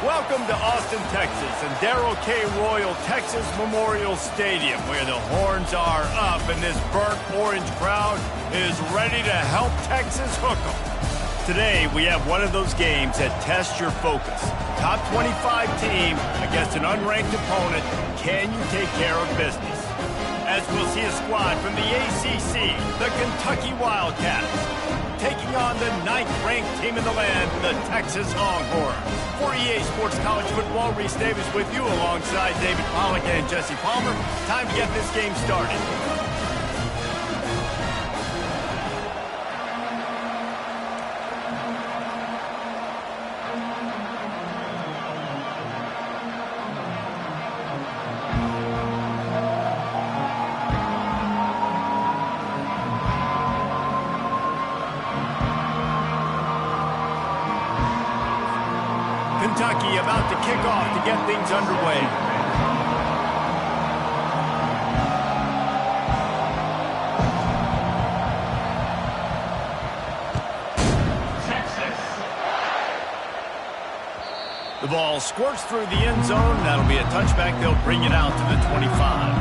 Welcome to Austin, Texas, and Darrell K. Royal Texas Memorial Stadium, where the horns are up and this burnt orange crowd is ready to help Texas hook 'em. Today, we have one of those games that tests your focus. Top 25 team against an unranked opponent. Can you take care of business? As we'll see a squad from the ACC, the Kentucky Wildcats, taking on the 9th-ranked team in the land, the Texas Longhorns. For EA Sports College Football, Reese Davis with you alongside David Pollack and Jesse Palmer. Time to get this game started. Kentucky about to kick off to get things underway. Texas. The ball squirts through the end zone. That'll be a touchback. They'll bring it out to the 25.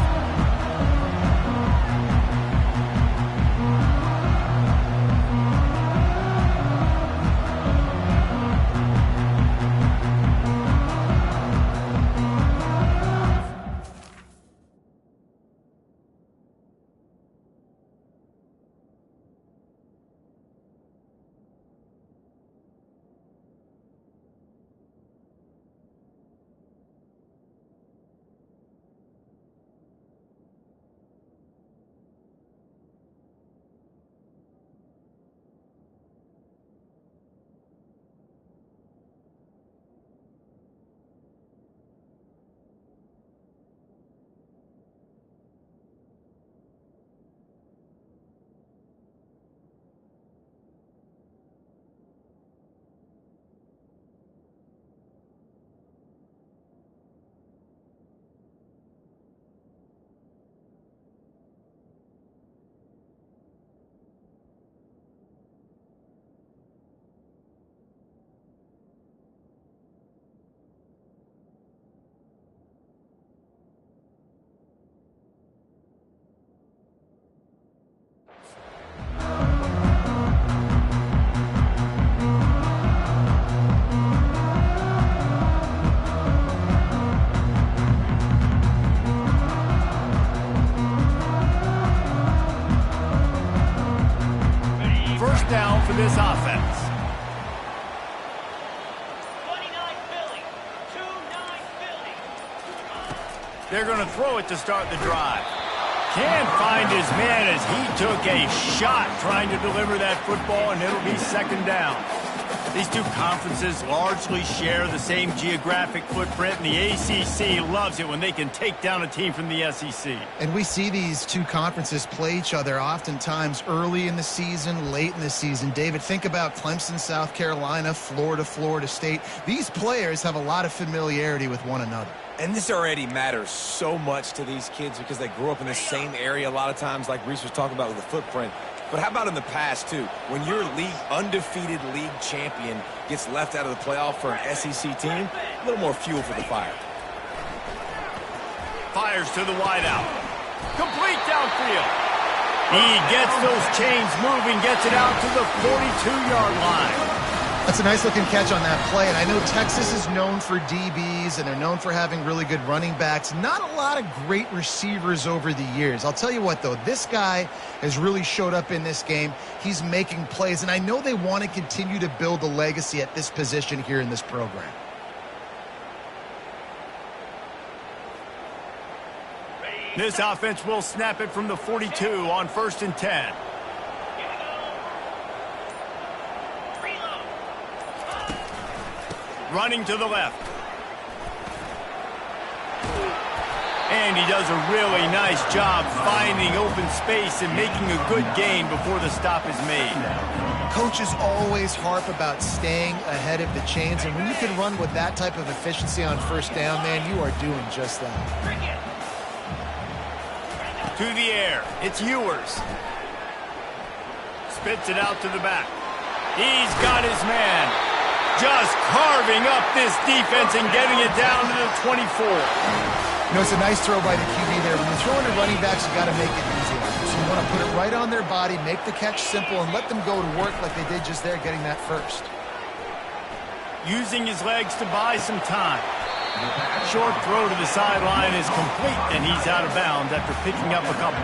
Down for this offense. 29 Philly. 2-9 Philly. They're going to throw it to start the drive. Can't find his man as he took a shot trying to deliver that football, and it'll be second down. These two conferences largely share the same geographic footprint, and the ACC loves it when they can take down a team from the SEC. And we see these two conferences play each other oftentimes early in the season, late in the season. David, think about Clemson, South Carolina, Florida, Florida State. These players have a lot of familiarity with one another. And this already matters so much to these kids because they grew up in the same area a lot of times, like Reese was talking about with the footprint. But how about in the past, too? When your undefeated league champion gets left out of the playoff for an SEC team, a little more fuel for the fire. Fires to the wideout. Complete downfield. He gets those chains moving, gets it out to the 42-yard line. That's a nice-looking catch on that play, and I know Texas is known for DBs, and they're known for having really good running backs. Not a lot of great receivers over the years. I'll tell you what, though, this guy has really showed up in this game. He's making plays, and I know they want to continue to build a legacy at this position here in this program. This offense will snap it from the 42 on 1st and 10. Running to the left. And he does a really nice job finding open space and making a good gain before the stop is made. Coaches always harp about staying ahead of the chains, and when you can run with that type of efficiency on 1st down, man, you are doing just that. To the air. It's Ewers. Spits it out to the back. He's got his man. Just carving up this defense and getting it down to the 24. You know, it's a nice throw by the QB there. When you're throwing to running backs, you got to make it easy. So you want to put it right on their body, make the catch simple, and let them go to work like they did just there, getting that first. Using his legs to buy some time. Short throw to the sideline is complete, and he's out of bounds after picking up a couple.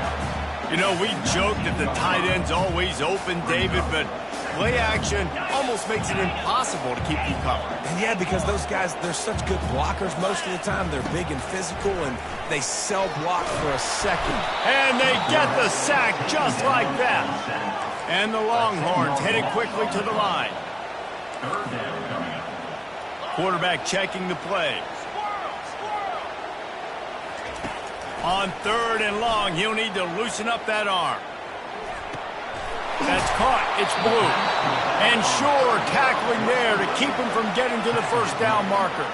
You know, we joke that the tight end's always open, David, but play action almost makes it impossible to keep you covered. And yeah, because those guys, they're such good blockers most of the time. They're big and physical, and they sell block for a second. And they get the sack just like that. And the Longhorns headed quickly to the line. Quarterback checking the play. On 3rd and long, he'll need to loosen up that arm. That's caught. It's blue. And sure, tackling there to keep him from getting to the first down marker.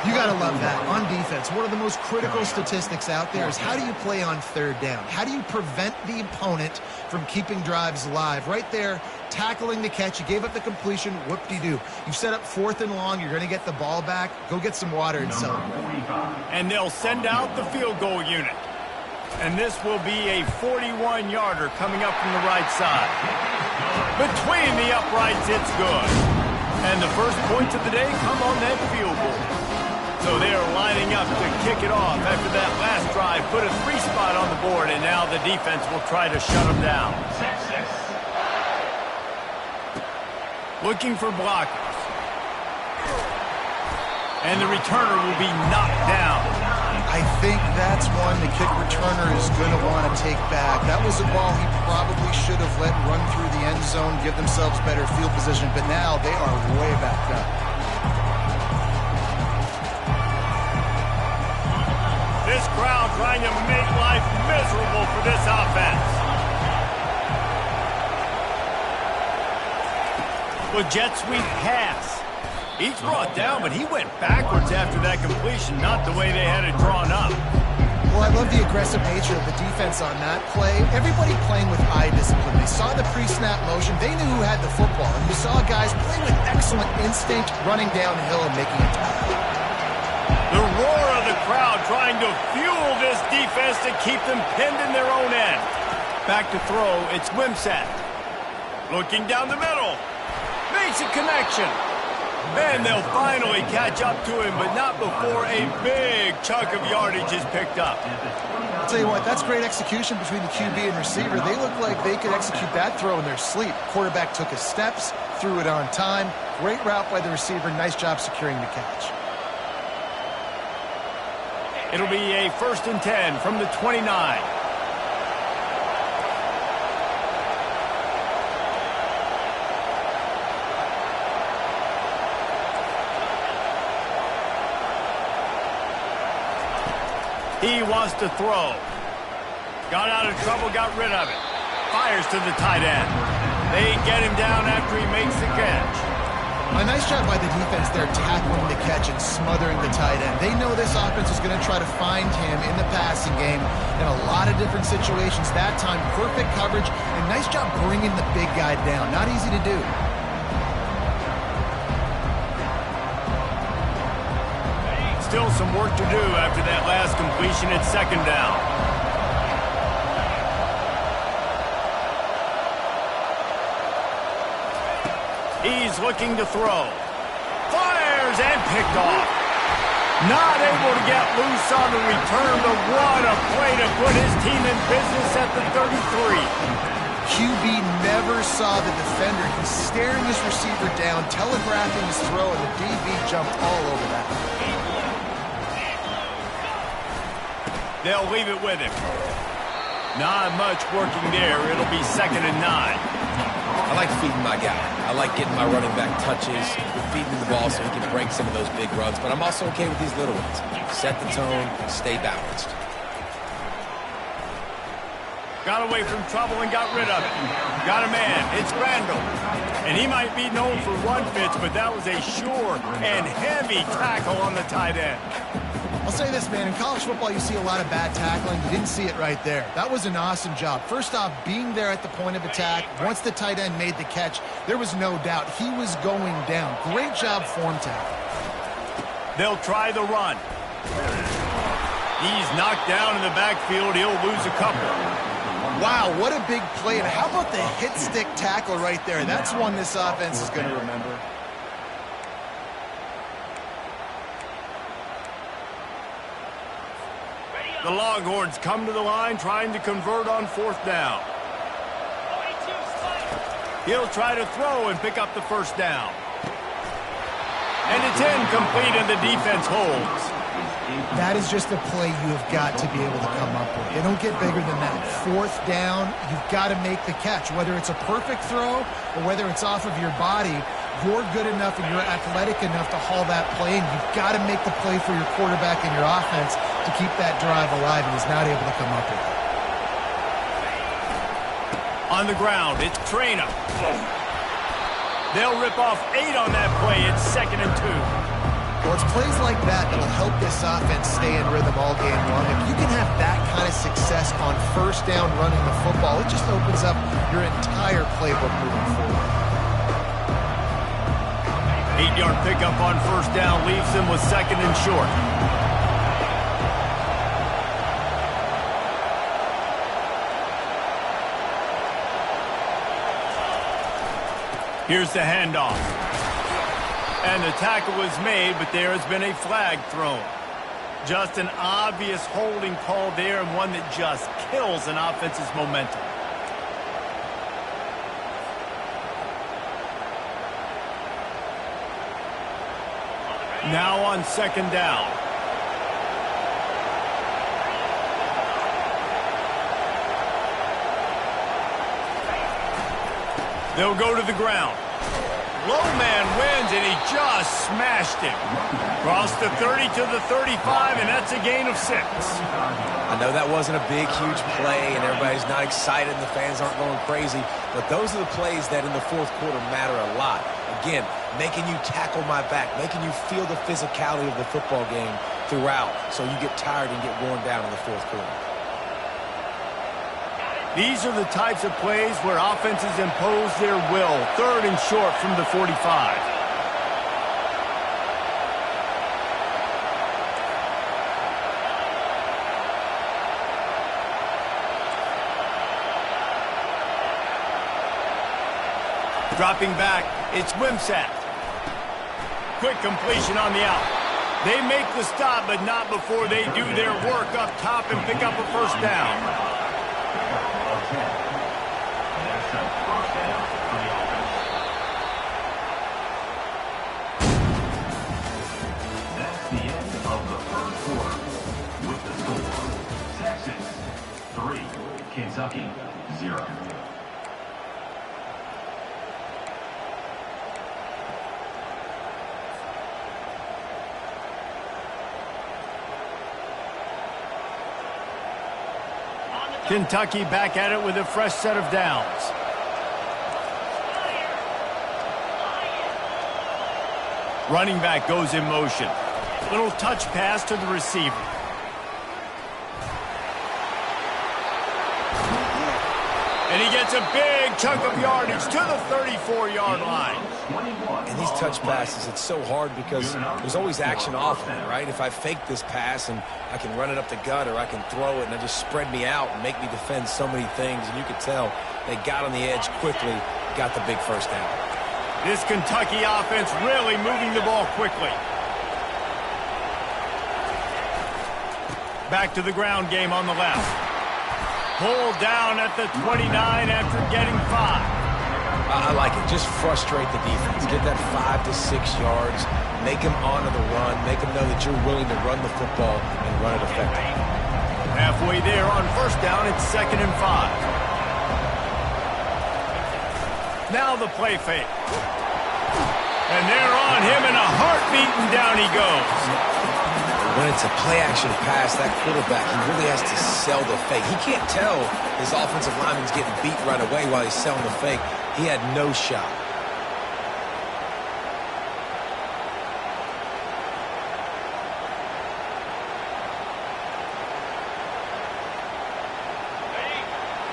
You got to love that. On defense, one of the most critical statistics out there is how do you play on 3rd down? How do you prevent the opponent from keeping drives alive? Right there, tackling the catch. You gave up the completion. Whoop-de-doo. You've set up 4th and long. You're going to get the ball back. Go get some water and celebrate. And they'll send out the field goal unit. And this will be a 41-yarder coming up from the right side. Between the uprights, it's good. And the first points of the day come on that field goal. So they are lining up to kick it off after that last drive. Put a 3 spot on the board, and now the defense will try to shut them down. Looking for blockers. And the returner will be knocked down. I think that's one the kick returner is going to want to take back. That was a ball he probably should have let run through the end zone, give themselves better field position, but now they are way backed up. This crowd trying to make life miserable for this offense. Well, jet sweep pass. He's brought down, but he went backwards after that completion, not the way they had it drawn up. Well, I love the aggressive nature of the defense on that play. Everybody playing with eye discipline. They saw the pre-snap motion. They knew who had the football. And you saw guys play with excellent instinct, running downhill and making a tackle. The roar of the crowd trying to fuel this defense to keep them pinned in their own end. Back to throw, it's Wimsatt. Looking down the middle. Makes a connection. And they'll finally catch up to him, but not before a big chunk of yardage is picked up. I'll tell you what, that's great execution between the QB and receiver. They look like they could execute that throw in their sleep. Quarterback took his steps, threw it on time. Great route by the receiver. Nice job securing the catch. It'll be a 1st and 10 from the 29. He wants to throw. Got out of trouble, got rid of it. Fires to the tight end. They get him down after he makes the catch. A nice job by the defense there, tackling the catch and smothering the tight end. They know this offense is going to try to find him in the passing game in a lot of different situations. That time, perfect coverage, and nice job bringing the big guy down. Not easy to do. Still some work to do after that last completion at 2nd down. He's looking to throw. Fires and picked off. Not able to get loose on the return, but what a play to put his team in business at the 33. QB never saw the defender. He's staring his receiver down, telegraphing his throw, and the DB jumped all over that. They'll leave it with him. Not much working there. It'll be 2nd and 9. I like feeding my guy. I like getting my running back touches, feeding him the ball so he can break some of those big runs. But I'm also okay with these little ones. Set the tone, stay balanced. Got away from trouble and got rid of it. Got a man. It's Randall. And he might be known for one pitch, but that was a sure and heavy tackle on the tight end. I'll say this, man. In college football, you see a lot of bad tackling. You didn't see it right there. That was an awesome job. First off, being there at the point of attack. Once the tight end made the catch, there was no doubt he was going down. Great job form tackle. They'll try the run. He's knocked down in the backfield. He'll lose a couple. Wow, what a big play. And how about the hit stick tackle right there? That's one this offense is going to remember. The Longhorns come to the line trying to convert on 4th down. He'll try to throw and pick up the first down. And it's incomplete and the defense holds. That is just a play you have got to be able to come up with. They don't get bigger than that. 4th down, you've got to make the catch. Whether it's a perfect throw or whether it's off of your body, you're good enough and you're athletic enough to haul that play in. You've got to make the play for your quarterback and your offense to keep that drive alive, and he's not able to come up with it. On the ground, it's Traina. They'll rip off 8 on that play. It's 2nd and 2. Well, it's plays like that that'll help this offense stay in rhythm all game long. If you can have that kind of success on 1st down running the football, it just opens up your entire playbook moving forward. 8-yard pickup on 1st down leaves him with 2nd and short. Here's the handoff. And the tackle was made, but there has been a flag thrown. Just an obvious holding call there, and one that just kills an offense's momentum. Now on 2nd down. They'll go to the ground. Low man wins, and he just smashed him. Crossed the 30 to the 35, and that's a gain of 6. I know that wasn't a big, huge play, and everybody's not excited, and the fans aren't going crazy, but those are the plays that in the 4th quarter matter a lot. Again, making you tackle my back, making you feel the physicality of the football game throughout, so you get tired and get worn down in the 4th quarter. These are the types of plays where offenses impose their will. 3rd and short from the 45. Dropping back, it's Wimsatt. Quick completion on the out. They make the stop, but not before they do their work up top and pick up a 1st down. That's the end of the 1st quarter. With the score, Texas 3, Kentucky 0. Kentucky back at it with a fresh set of downs. Running back goes in motion. Little touch pass to the receiver. And he gets a big chunk of yardage to the 34-yard line. And these touch passes, it's so hard because there's always action off of it, right? If I fake this pass and I can run it up the gut or I can throw it and it just spread me out and make me defend so many things. And you could tell they got on the edge quickly, got the big 1st down. This Kentucky offense really moving the ball quickly. Back to the ground game on the left. Pulled down at the 29 after getting 5. I like it. Just frustrate the defense. Get that 5 to 6 yards. Make them honor the run. Make them know that you're willing to run the football and run it effectively. Halfway there on 1st down, it's 2nd and 5. Now the play fake. And they're on him in a heartbeat, and down he goes. When it's a play-action pass, that quarterback, he really has to sell the fake. He can't tell his offensive lineman's getting beat right away while he's selling the fake. He had no shot.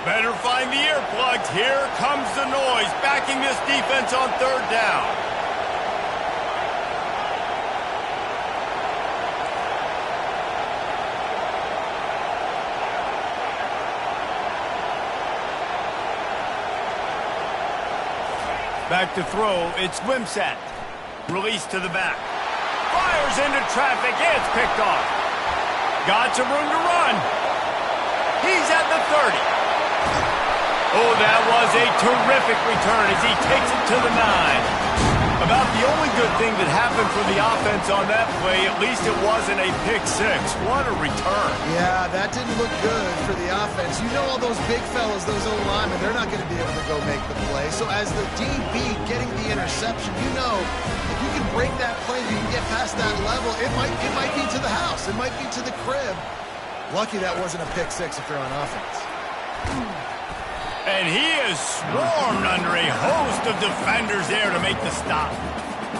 Better find the earplugs. Here comes the noise, backing this defense on third down. Back to throw, it's Wimsatt. Release to the back. Fires into traffic, it's picked off. Got some room to run. He's at the 30. Oh, that was a terrific return as he takes it to the 9. About the only good thing that happened for the offense on that play, at least it wasn't a pick 6. What a return. Yeah, that didn't look good for the offense. You know all those big fellas, those O-linemen, they're not going to be able to go make the play. So as the DB getting the interception, you know if you can break that play, you can get past that level, it might be to the house. It might be to the crib. Lucky that wasn't a pick 6 if they're on offense. And he is swarmed under a host of defenders there to make the stop.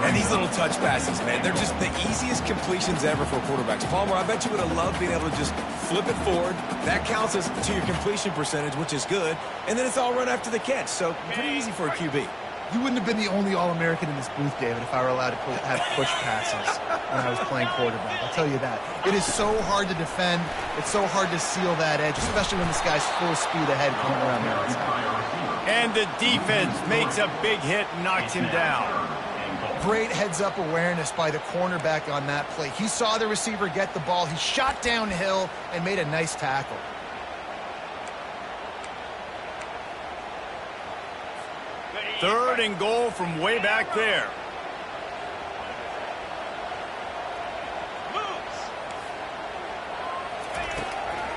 And these little touch passes, man, they're just the easiest completions ever for quarterbacks. Palmer, I bet you would have loved being able to just flip it forward. That counts as to your completion percentage, which is good. And then it's all run after the catch, so pretty easy for a QB. You wouldn't have been the only All-American in this booth, David, if I were allowed to have push passes when I was playing quarterback. I'll tell you that. It is so hard to defend. It's so hard to seal that edge, especially when this guy's full speed ahead coming around the outside. And the defense makes a big hit and knocks him down. Great heads-up awareness by the cornerback on that play. He saw the receiver get the ball. He shot downhill and made a nice tackle. Third and goal from way back there. Moves.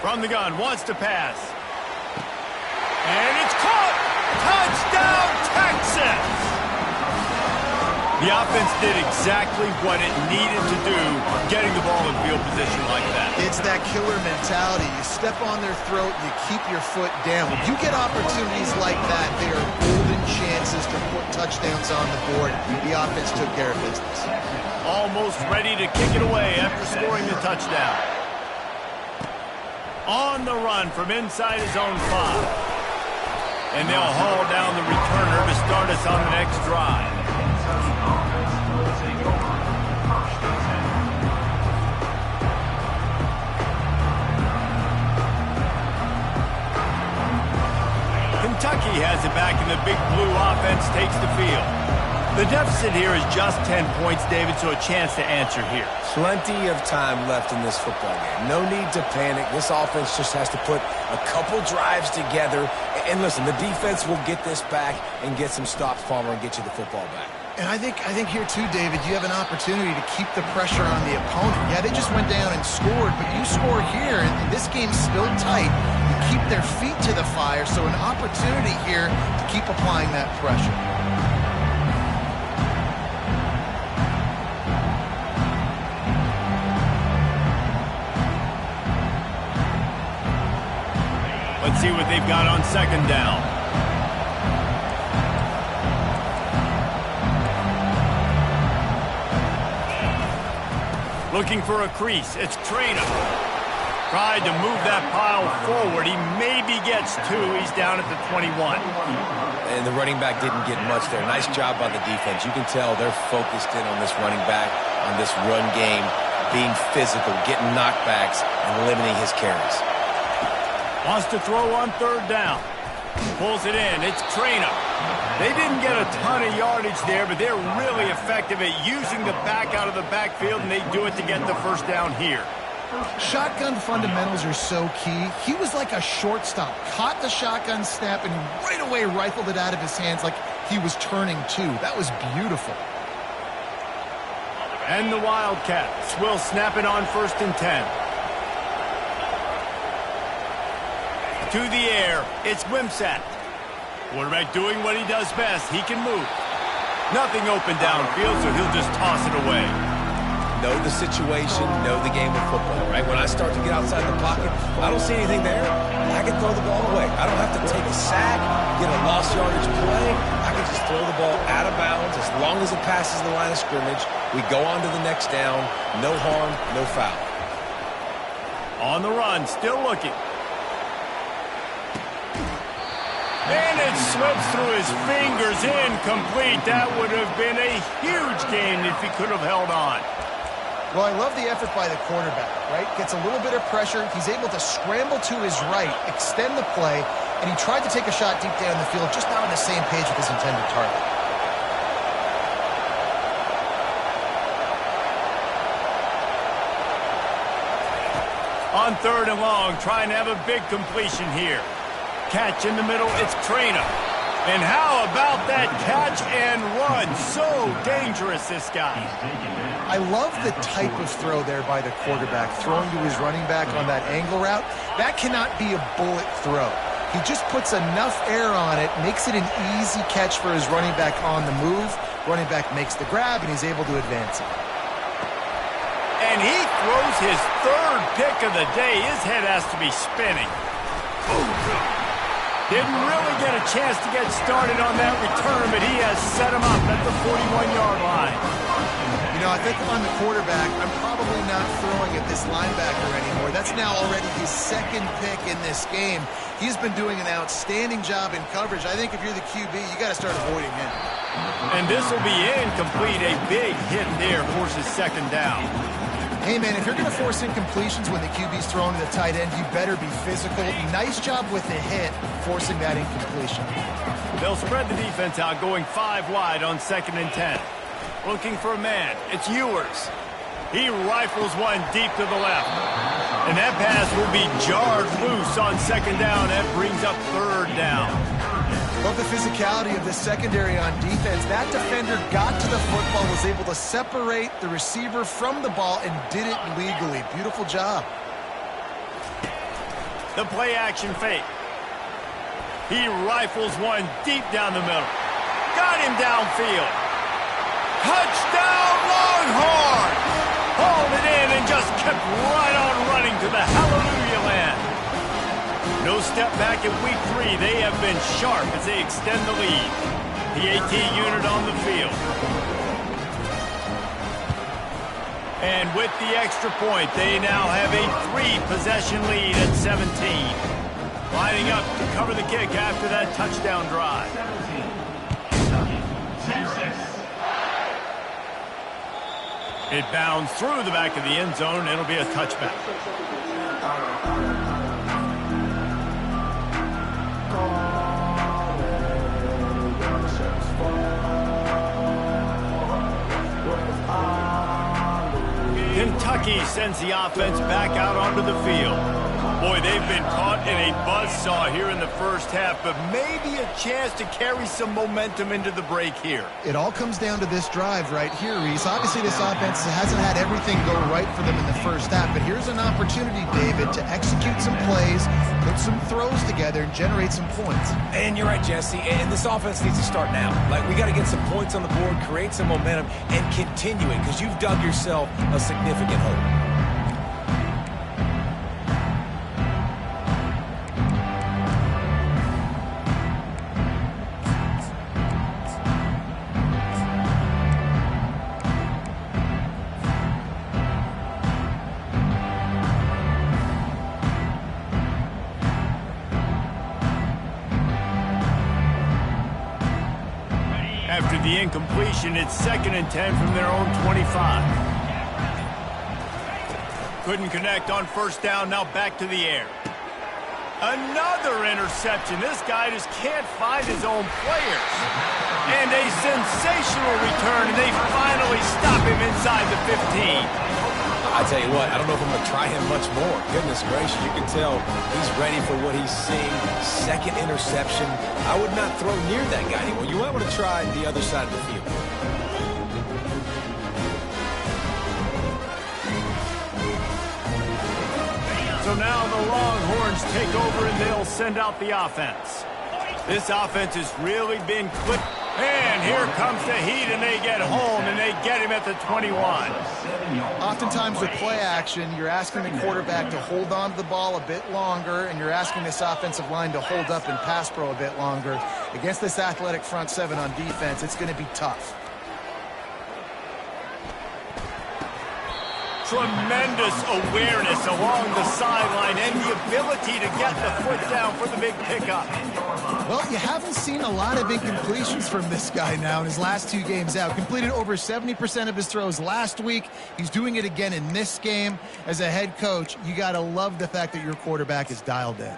From the gun, wants to pass. And it's caught! Touchdown, Texas! The offense did exactly what it needed to do, getting the ball in field position like that. It's that killer mentality. You step on their throat, you keep your foot down. When you get opportunities like that, they are golden chances to put touchdowns on the board. The offense took care of business. Almost ready to kick it away after scoring the touchdown. On the run from inside his own 5. And they'll haul down the returner to start us on the next drive. Kentucky has it back, and the big blue offense takes the field. The deficit here is just 10 points, David, so a chance to answer here. Plenty of time left in this football game. No need to panic. This offense just has to put a couple drives together. And listen, the defense will get this back and get some stops, Palmer, and get you the football back. And I think here too, David, you have an opportunity to keep the pressure on the opponent. Yeah, they just went down and scored, but you score here, and this game's still tight. You keep their feet to the fire, so an opportunity here to keep applying that pressure. Let's see what they've got on second down. Looking for a crease. It's Trainer. Tried to move that pile forward. He maybe gets 2. He's down at the 21. And the running back didn't get much there. Nice job by the defense. You can tell they're focused in on this running back, on this run game, being physical, getting knockbacks, and limiting his carries. Wants to throw on third down. Pulls it in. It's Trainer. They didn't get a ton of yardage there, but they're really effective at using the back out of the backfield, and they do it to get the first down here. Shotgun fundamentals are so key. He was like a shortstop. Caught the shotgun snap and right away rifled it out of his hands like he was turning two. That was beautiful. And the Wildcats will snap it on 1st and 10. To the air, it's Wimsatt. Quarterback doing what he does best. He can move. Nothing open downfield, so he'll just toss it away. Know the situation, know the game of football, right? When I start to get outside the pocket, I don't see anything there. I can throw the ball away. I don't have to take a sack, get a lost yardage play. I can just throw the ball out of bounds as long as it passes the line of scrimmage. We go on to the next down. No harm, no foul. On the run, still looking. And it slips through his fingers, incomplete. That would have been a huge gain if he could have held on. Well, I love the effort by the quarterback, right? Gets a little bit of pressure. He's able to scramble to his right, extend the play, and he tried to take a shot deep down the field, just not on the same page with his intended target. On 3rd and long, trying to have a big completion here. Catch in the middle, it's Trainer. And how about that catch and run? So dangerous, this guy. I love the type of throw there by the quarterback, throwing to his running back on that angle route. That cannot be a bullet throw. He just puts enough air on it, makes it an easy catch for his running back on the move. Running back makes the grab, and he's able to advance it. And he throws his 3rd pick of the day. His head has to be spinning. Didn't really get a chance to get started on that return, but he has set him up at the 41-yard line. You know, I think on the quarterback, I'm probably not throwing at this linebacker anymore. That's now already his 2nd pick in this game. He's been doing an outstanding job in coverage. I think if you're the QB, you got to start avoiding him. And this will be incomplete. A big hit there forces 2nd down. Hey, man, if you're going to force incompletions when the QB's throwing to the tight end, you better be physical. Nice job with the hit, forcing that incompletion. They'll spread the defense out, going 5 wide on 2nd and 10. Looking for a man. It's Ewers. He rifles one deep to the left. And that pass will be jarred loose on 2nd down. That brings up 3rd down. Love the physicality of the secondary on defense. That defender got to the football, was able to separate the receiver from the ball, and did it legally. Beautiful job. The play action fake. He rifles one deep down the middle. Got him downfield. Touchdown Longhorn! Hauled it in and just kept right on running to the hallelujah land. No step back in week 3. They have been sharp as they extend the lead. The AT unit on the field. And with the extra point, they now have a 3-possession lead at 17. Lining up to cover the kick after that touchdown drive. 17. It bounds through the back of the end zone. It'll be a touchback. Kentucky sends the offense back out onto the field. Boy, they've been caught in a buzzsaw here in the first half, but maybe a chance to carry some momentum into the break here. It all comes down to this drive right here, Reese. Obviously, this offense hasn't had everything go right for them in the first half, but here's an opportunity, David, to execute some plays, put some throws together, and generate some points. And you're right, Jesse, and this offense needs to start now. Like, we got to get some points on the board, create some momentum, and continue it, because you've dug yourself a significant hole. After the incompletion, it's 2nd and 10 from their own 25. Couldn't connect on 1st down, now back to the air. Another interception. This guy just can't find his own players. And a sensational return, and they finally stop him inside the 15. I tell you what, I don't know if I'm going to try him much more. Goodness gracious, you can tell he's ready for what he's seeing. 2nd interception. I would not throw near that guy anymore. You might want to try the other side of the field. So now the Longhorns take over and they'll send out the offense. This offense has really been clipped. And here comes the heat, and they get home, and they get him at the 21. Oftentimes with play action, you're asking the quarterback to hold on to the ball a bit longer, and you're asking this offensive line to hold up and pass pro a bit longer. Against this athletic front 7 on defense, it's going to be tough. Tremendous awareness along the sideline and the ability ability to get the foot down for the big pickup. Well, you haven't seen a lot of incompletions from this guy now in his last 2 games out. Completed over 70% of his throws last week. He's doing it again in this game. As a head coach, you got to love the fact that your quarterback is dialed in.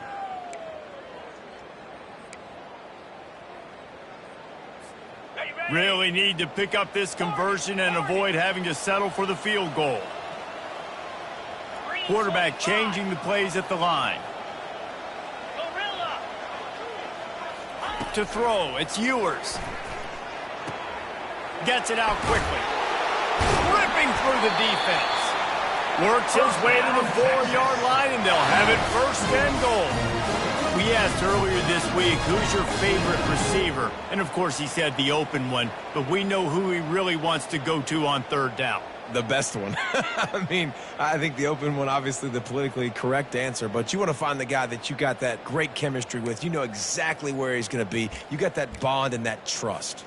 Really need to pick up this conversion and avoid having to settle for the field goal. Quarterback changing the plays at the line. To throw, it's Ewers. Gets it out quickly. Ripping through the defense. Works his way to the 4-yard line, and they'll have it 1st and goal. We asked earlier this week, who's your favorite receiver? And, of course, he said the open one, but we know who he really wants to go to on 3rd down. The best one. I mean, I think the open one, obviously the politically correct answer, but you want to find the guy that you got that great chemistry with. You know exactly where he's going to be. You got that bond and that trust.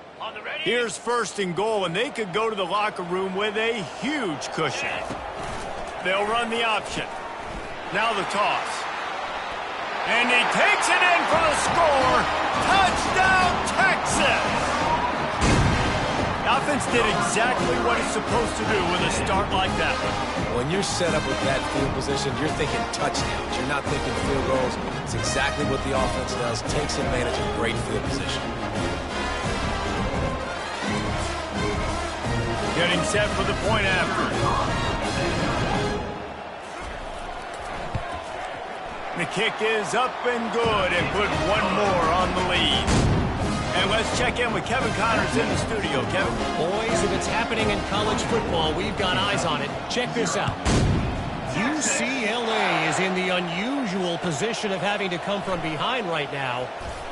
Here's 1st and goal, and they could go to the locker room with a huge cushion. They'll run the option. Now the toss. And he takes it in for the score. Touchdown, Texas! The offense did exactly what it's supposed to do with a start like that one. When you're set up with that field position, you're thinking touchdowns. You're not thinking field goals. It's exactly what the offense does. Takes advantage of great field position. Getting set for the point after. The kick is up and good and put one more on the lead. And let's check in with Kevin Connors in the studio. Kevin? Boys, if it's happening in college football, we've got eyes on it. Check this out. UCLA is in the unusual position of having to come from behind right now,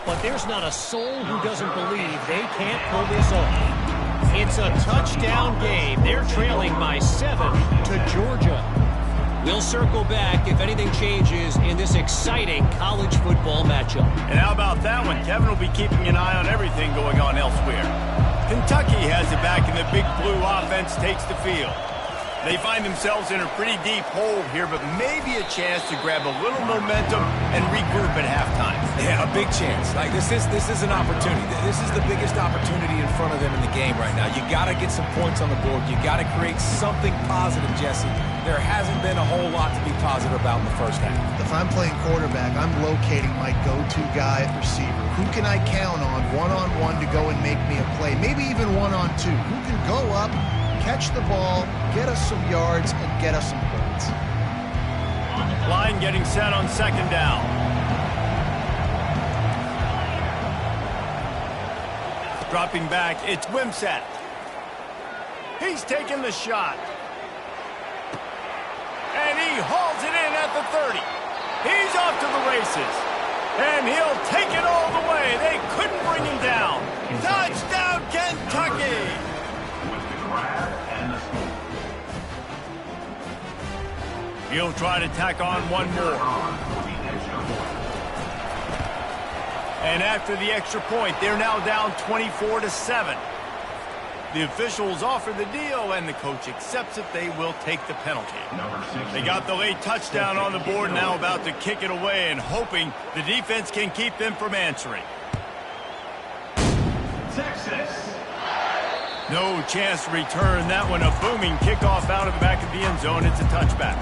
but there's not a soul who doesn't believe they can't pull this off. It's a touchdown game. They're trailing by 7 to Georgia. We'll circle back if anything changes in this exciting college football matchup. And how about that one? Kevin will be keeping an eye on everything going on elsewhere. Kentucky has it back, and the Big Blue offense takes the field. They find themselves in a pretty deep hole here, but maybe a chance to grab a little momentum and regroup at halftime. Yeah, a big chance. Like this is an opportunity. This is the biggest opportunity in front of them in the game right now. You got to get some points on the board. You got to create something positive, Jesse. There hasn't been a whole lot to be positive about in the 1st half. If I'm playing quarterback, I'm locating my go-to guy at receiver. Who can I count on one-on-one to go and make me a play? Maybe even one-on-two. Who can go up, catch the ball, get us some yards, and get us some points? Line getting set on 2nd down. Dropping back, it's Wimsatt. He's taking the shot. And he hauls it in at the 30. He's off to the races. And he'll take it all the way. They couldn't bring him down. Touchdown, Kentucky! With the grab and the score. He'll try to tack on one more. And after the extra point, they're now down 24-7. The officials offer the deal, and the coach accepts it. They will take the penalty. They got the late touchdown on the board, now about to kick it away and hoping the defense can keep them from answering. Texas. No chance to return that one. A booming kickoff out of the back of the end zone. It's a touchback.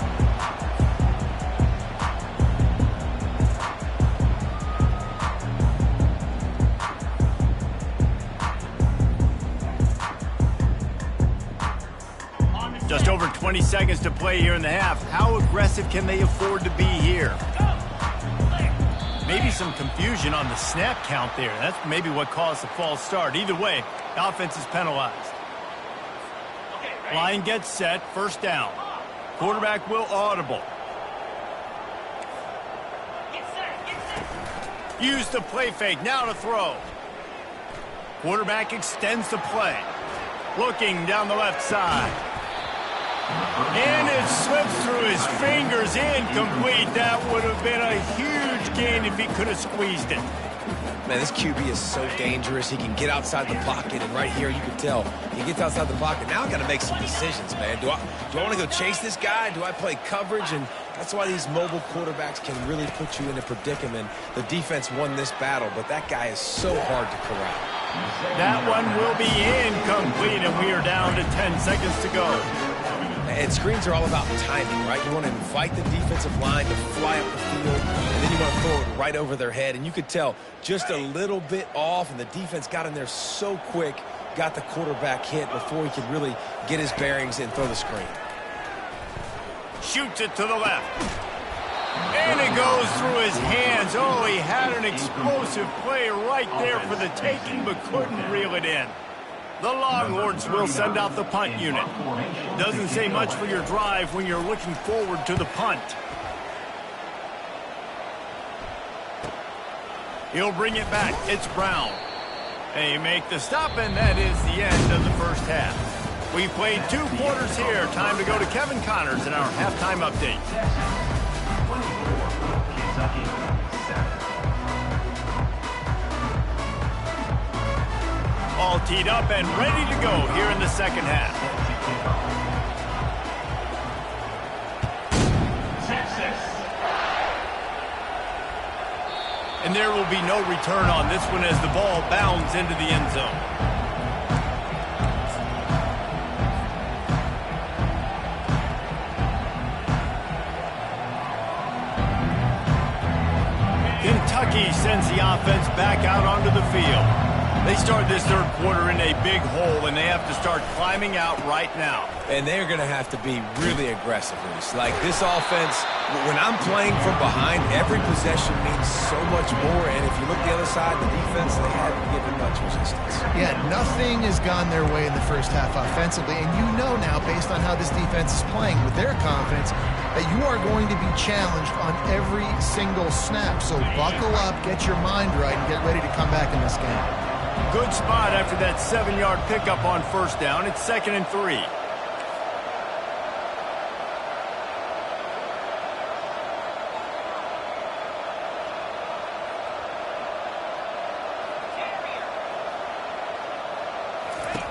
Just over 20 seconds to play here in the half. How aggressive can they afford to be here? Maybe some confusion on the snap count there. That's maybe what caused the false start. Either way, the offense is penalized. Line gets set, 1st down. Quarterback will audible. Use the play fake, now to throw. Quarterback extends the play. Looking down the left side. And it slips through his fingers, incomplete. That would have been a huge gain if if he could have squeezed it. Man, this QB is so dangerous. He can get outside the pocket, and right here you can tell he gets outside the pocket. Now I got to make some decisions, man. Do I want to go chase this guy? Do I play coverage? And that's why these mobile quarterbacks can really put you in a predicament. The defense won this battle, but that guy is so hard to corral. That one will be incomplete, and we are down to 10 seconds to go. And screens are all about timing, right? You want to invite the defensive line to fly up the field, and then you want to throw it right over their head. And you could tell just a little bit off, and the defense got in there so quick, got the quarterback hit before he could really get his bearings and throw the screen. Shoots it to the left. And it goes through his hands. Oh, he had an explosive play right there for the taking, but couldn't reel it in. The Longhorns will send out the punt unit. Doesn't say much for your drive when you're looking forward to the punt. He'll bring it back. It's Brown. They make the stop, and that is the end of the first half. We've played 2 quarters here. Time to go to Kevin Connors in our halftime update. All teed up and ready to go here in the second half. And there will be no return on this one as the ball bounds into the end zone. Kentucky sends the offense back out onto the field. They start this third quarter in a big hole, and they have to start climbing out right now. And they're going to have to be really aggressive, Reese. Like this offense, when I'm playing from behind, every possession means so much more. And if you look the other side, the defense, they haven't given much resistance. Yeah, nothing has gone their way in the first half offensively. And you know now, based on how this defense is playing with their confidence, that you are going to be challenged on every single snap. So buckle up, get your mind right, and get ready to come back in this game. Good spot after that 7-yard pickup on first down. It's 2nd and 3.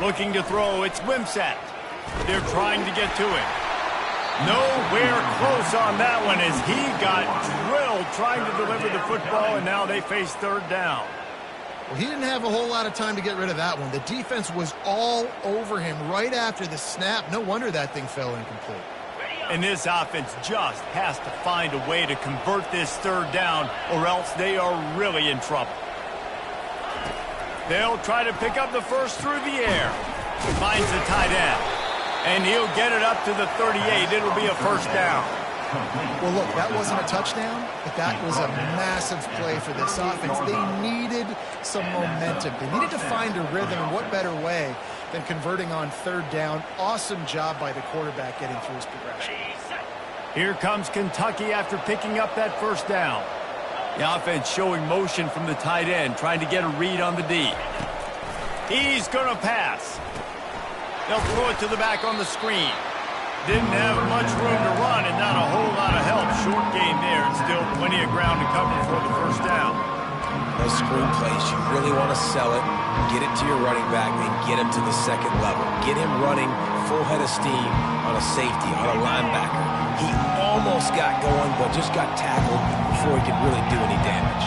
Looking to throw, it's Wimsatt. They're trying to get to it. Nowhere close on that one as he got drilled trying to deliver the football, and now they face third down. Well, he didn't have a whole lot of time to get rid of that one. The defense was all over him right after the snap. No wonder that thing fell incomplete. And this offense just has to find a way to convert this third down, or else they are really in trouble. They'll try to pick up the first through the air. Finds the tight end. And he'll get it up to the 38. It'll be a first down. Well, look, that wasn't a touchdown, but that was a massive play for this offense. They needed some momentum. They needed to find a rhythm, and what better way than converting on third down. Awesome job by the quarterback getting through his progression. Here comes Kentucky after picking up that first down. The offense showing motion from the tight end, trying to get a read on the D. He's going to pass. They'll throw it to the back on the screen. Didn't have much room to run and not a whole lot of help. Short gain there and still plenty of ground to cover for the first down. Those screen plays, you really want to sell it, get it to your running back, and get him to the second level. Get him running full head of steam on a safety, on a linebacker. He almost got going, but just got tackled before he could really do any damage.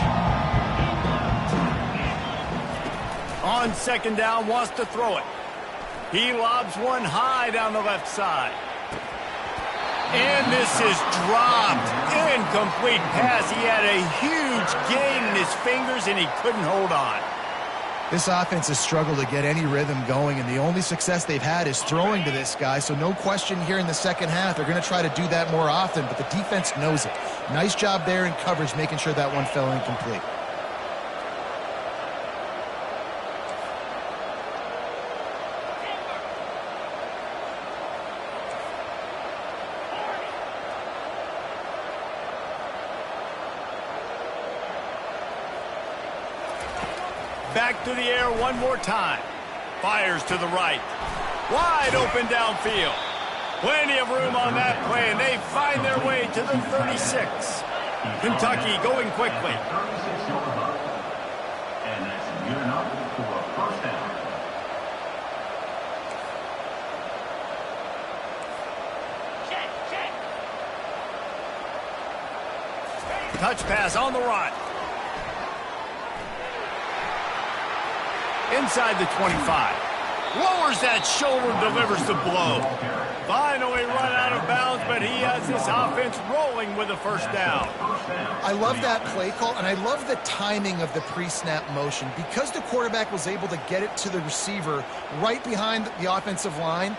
On second down, wants to throw it. He lobs one high down the left side. And this is dropped. Incomplete pass. He had a huge gain in his fingers, and he couldn't hold on. This offense has struggled to get any rhythm going, and the only success they've had is throwing to this guy. So no question here in the second half, they're going to try to do that more often, but the defense knows it. Nice job there in coverage, making sure that one fell incomplete. Back to the air one more time. Fires to the right. Wide open downfield. Plenty of room on that play, and they find their way to the 36. Kentucky going quickly. 36-yard run. And that's good enough for a first down. Touch pass on the run. Inside the 25. Lowers that shoulder, delivers the blow. Finally run out of bounds, but he has this offense rolling with a first down. I love that play call, and I love the timing of the pre-snap motion. Because the quarterback was able to get it to the receiver right behind the offensive line,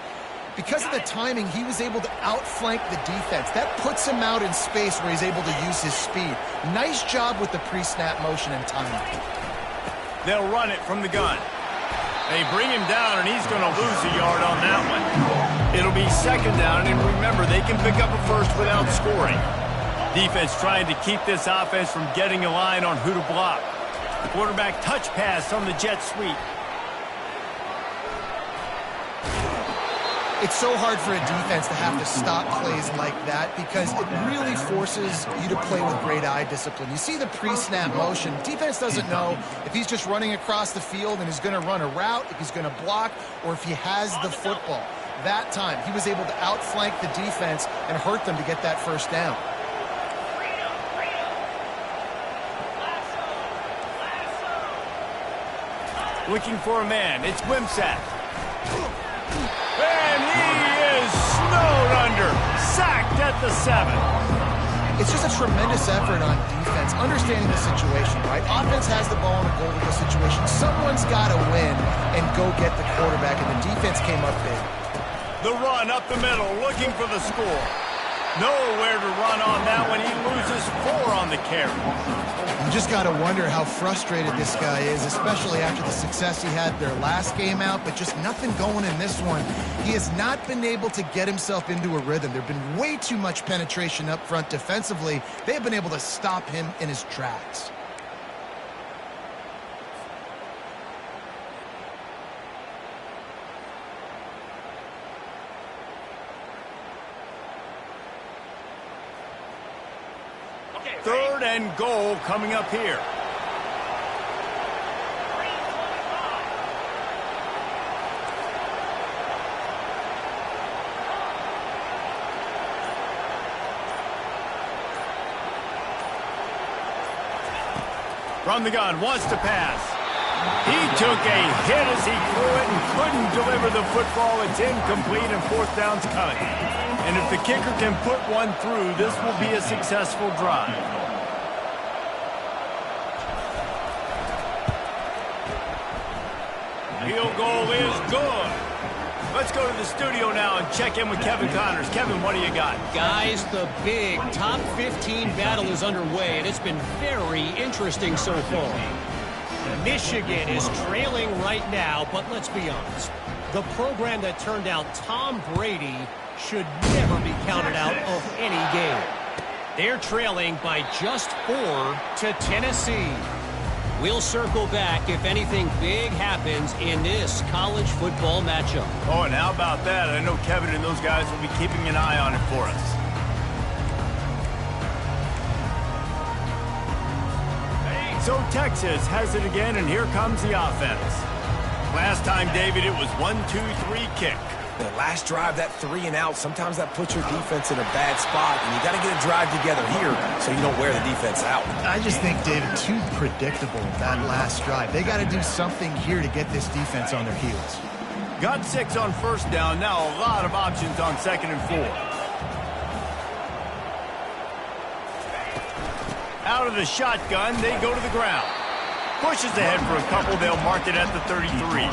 because of the timing, he was able to outflank the defense. That puts him out in space where he's able to use his speed. Nice job with the pre-snap motion and timing. They'll run it from the gun. They bring him down, and he's going to lose a yard on that one. It'll be second down, and remember, they can pick up a first without scoring. Defense trying to keep this offense from getting a line on who to block. Quarterback touch pass on the jet sweep. It's so hard for a defense to have to stop plays like that because it really forces you to play with great eye discipline. You see the pre-snap motion. Defense doesn't know if he's just running across the field and is going to run a route, if he's going to block, or if he has the football. That time, he was able to outflank the defense and hurt them to get that first down. Looking for a man. It's Wimsatt. And he is snowed under. Sacked at the 7. It's just a tremendous effort on defense, understanding the situation, right? Offense has the ball in a goal-to-goal situation. Someone's got to win and go get the quarterback, and the defense came up big. The run up the middle, looking for the score. Nowhere to run on that one. He loses 4 on the carry. You just got to wonder how frustrated this guy is, especially after the success he had their last game out, but just nothing going in this one. He has not been able to get himself into a rhythm. There have been way too much penetration up front defensively. They have been able to stop him in his tracks. Third and goal coming up here. From the gun, wants to pass. He took a hit as he threw it and couldn't deliver the football. It's incomplete and fourth down's coming. And if the kicker can put one through, this will be a successful drive. Field goal is good. Let's go to the studio now and check in with Kevin Connors. Kevin, what do you got? Guys, the big top 15 battle is underway, and it's been very interesting so far. Michigan is trailing right now, but let's be honest. The program that turned out Tom Brady should never be counted out of any game. They're trailing by just 4 to Tennessee. We'll circle back if anything big happens in this college football matchup. Oh, and how about that? I know Kevin and those guys will be keeping an eye on it for us. So Texas has it again, and here comes the offense. Last time, David, it was 1-2-3 kick. The last drive, that 3 and out, sometimes that puts your defense in a bad spot, and you got to get a drive together here so you don't wear the defense out. I just think, David, too predictable, that last drive. They got to do something here to get this defense on their heels. Got 6 on first down, now a lot of options on 2nd and 4. Out of the shotgun, they go to the ground. Pushes ahead for a couple, they'll mark it at the 33.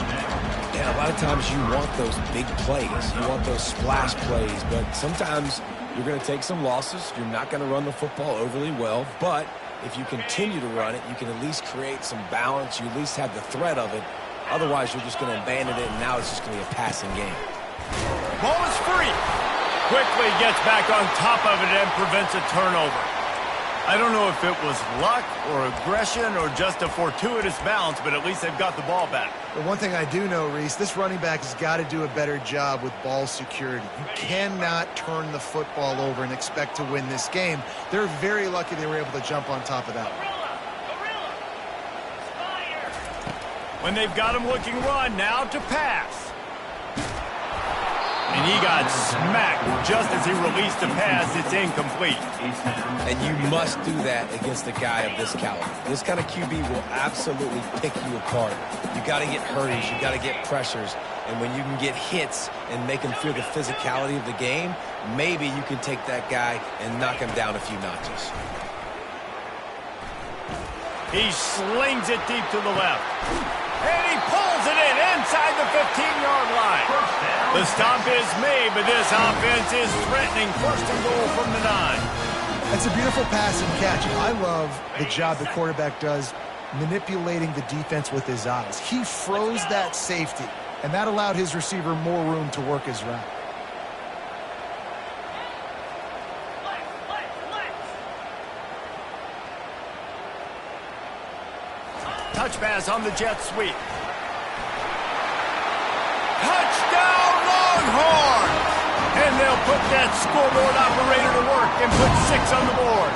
And a lot of times you want those big plays. You want those splash plays, but sometimes you're going to take some losses. You're not going to run the football overly well, but if you continue to run it, you can at least create some balance. You at least have the threat of it. Otherwise, you're just going to abandon it, and now it's just going to be a passing game. Ball is free. Quickly gets back on top of it and prevents a turnover. I don't know if it was luck or aggression or just a fortuitous bounce, but at least they've got the ball back. But one thing I do know, Reese, this running back has got to do a better job with ball security. You cannot turn the football over and expect to win this game. They're very lucky they were able to jump on top of that one. When they've got him looking run, now to pass. And he got smacked just as he released the pass. It's incomplete. And you must do that against a guy of this caliber. This kind of QB will absolutely pick you apart. You got to get hurries. You got to get pressures. And when you can get hits and make him feel the physicality of the game, maybe you can take that guy and knock him down a few notches. He slings it deep to the left. And he pulls it in inside the 15-yard line. The stop is made, but this offense is threatening first and goal from the 9. It's a beautiful pass and catch. I love the job the quarterback does manipulating the defense with his eyes. He froze that safety, and that allowed his receiver more room to work his route. Touch pass on the jet sweep. Touchdown Longhorns! And they'll put that scoreboard operator to work and put 6 on the board.